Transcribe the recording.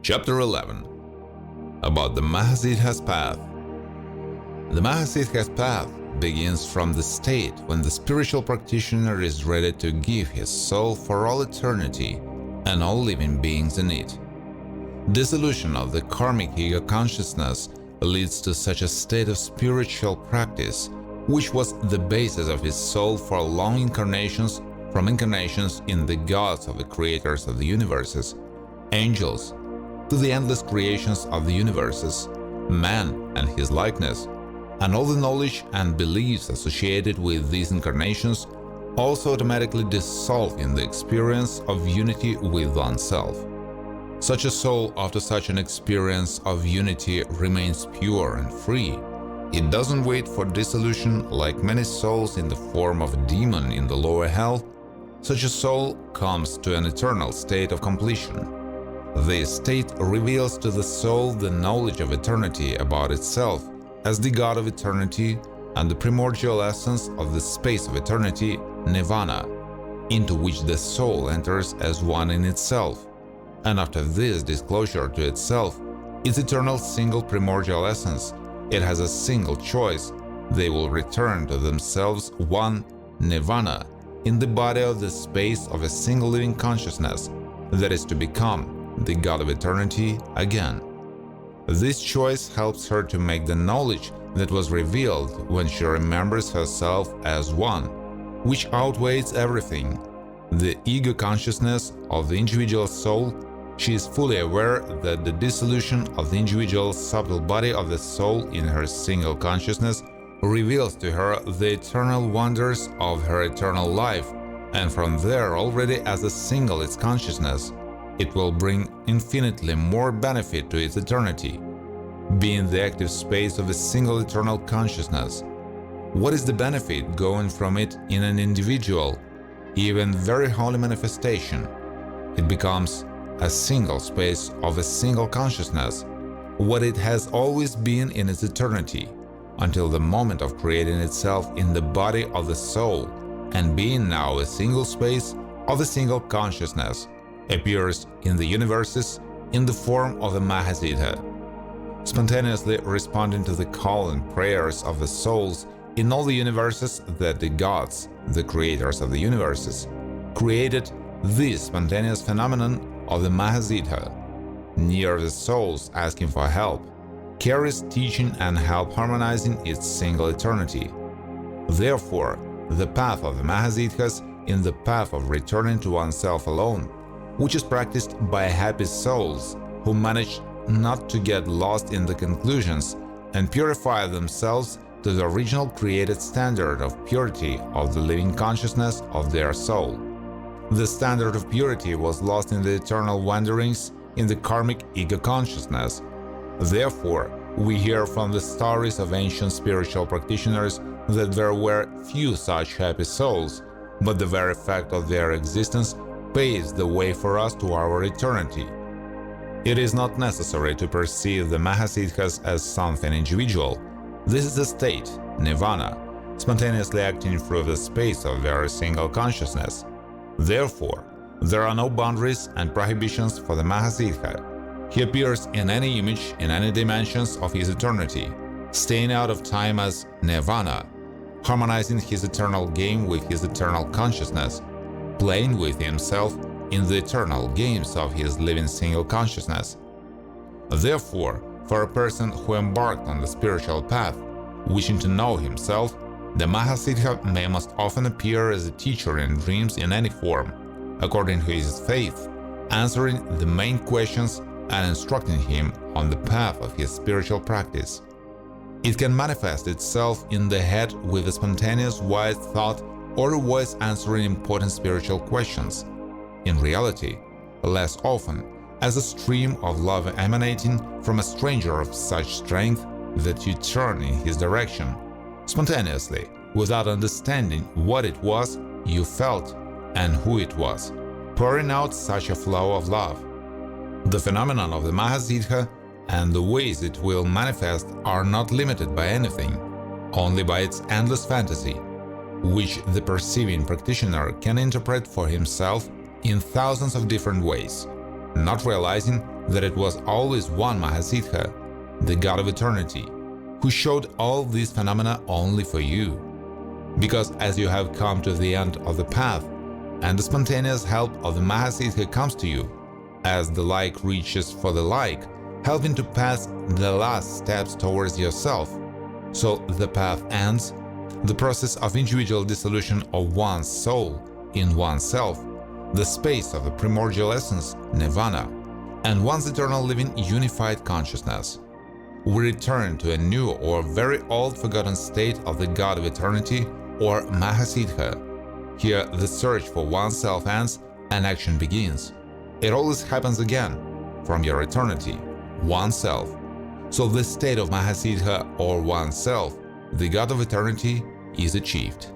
Chapter 11. About the mahasiddhas path. The mahasiddhas path begins from the state when the spiritual practitioner is ready to give his soul for all eternity and all living beings in it. Dissolution of the karmic ego consciousness leads to such a state of spiritual practice, which was the basis of his soul for long incarnations, from incarnations in the gods of the creators of the universes, angels, to the endless creations of the universes, man and his likeness, and all the knowledge and beliefs associated with these incarnations also automatically dissolve in the experience of unity with oneself. Such a soul, after such an experience of unity, remains pure and free. It doesn't wait for dissolution like many souls in the form of a demon in the lower hell. Such a soul comes to an eternal state of completion. This state reveals to the soul the knowledge of eternity about itself as the God of eternity and the primordial essence of the space of eternity, nirvana, into which the soul enters as one in itself. And after this disclosure to itself, its eternal single primordial essence, it has a single choice. They will return to themselves one, nirvana, in the body of the space of a single living consciousness, that is to become the God of eternity again. This choice helps her to make the knowledge that was revealed when she remembers herself as one, which outweighs everything. The ego consciousness of the individual soul, she is fully aware that the dissolution of the individual subtle body of the soul in her single consciousness reveals to her the eternal wonders of her eternal life, and from there already as a single its consciousness, it will bring infinitely more benefit to its eternity, being the active space of a single eternal consciousness. What is the benefit going from it in an individual, even very holy manifestation? It becomes a single space of a single consciousness, what it has always been in its eternity, until the moment of creating itself in the body of the soul, and being now a single space of a single consciousness, appears in the universes in the form of a mahasiddha, spontaneously responding to the call and prayers of the souls in all the universes that the gods, the creators of the universes, created. This spontaneous phenomenon of the mahasiddha, near the souls asking for help, carries teaching and help harmonizing its single eternity. Therefore, the path of the mahasiddhas in the path of returning to oneself alone, which is practiced by happy souls who manage not to get lost in the conclusions and purify themselves to the original created standard of purity of the living consciousness of their soul. The standard of purity was lost in the eternal wanderings in the karmic ego consciousness. Therefore, we hear from the stories of ancient spiritual practitioners that there were few such happy souls, but the very fact of their existence paves the way for us to our eternity. It is not necessary to perceive the mahasiddhas as something individual. This is a state, nirvana, spontaneously acting through the space of very single consciousness. Therefore, there are no boundaries and prohibitions for the mahasiddha. He appears in any image in any dimensions of his eternity, staying out of time as nirvana, harmonizing his eternal game with his eternal consciousness, playing with himself in the eternal games of his living single consciousness. Therefore, for a person who embarked on the spiritual path, wishing to know himself, the mahasiddha may most often appear as a teacher in dreams in any form, according to his faith, answering the main questions and instructing him on the path of his spiritual practice. It can manifest itself in the head with a spontaneous wise thought or a voice answering important spiritual questions. In reality, less often, as a stream of love emanating from a stranger of such strength that you turn in his direction, spontaneously, without understanding what it was you felt and who it was, pouring out such a flow of love. The phenomenon of the mahasiddha and the ways it will manifest are not limited by anything, only by its endless fantasy, which the perceiving practitioner can interpret for himself in thousands of different ways, not realizing that it was always one Mahasiddha, the God of eternity, who showed all these phenomena only for you. Because as you have come to the end of the path, and the spontaneous help of the Mahasiddha comes to you, as the like reaches for the like, helping to pass the last steps towards yourself, so the path ends, the process of individual dissolution of one's soul in oneself, the space of the primordial essence, nirvana, and one's eternal living unified consciousness. We return to a new or very old forgotten state of the God of eternity, or Mahasiddha. Here the search for oneself ends and action begins. It always happens again, from your eternity, oneself. So this state of Mahasiddha or oneself, the God of eternity, is achieved.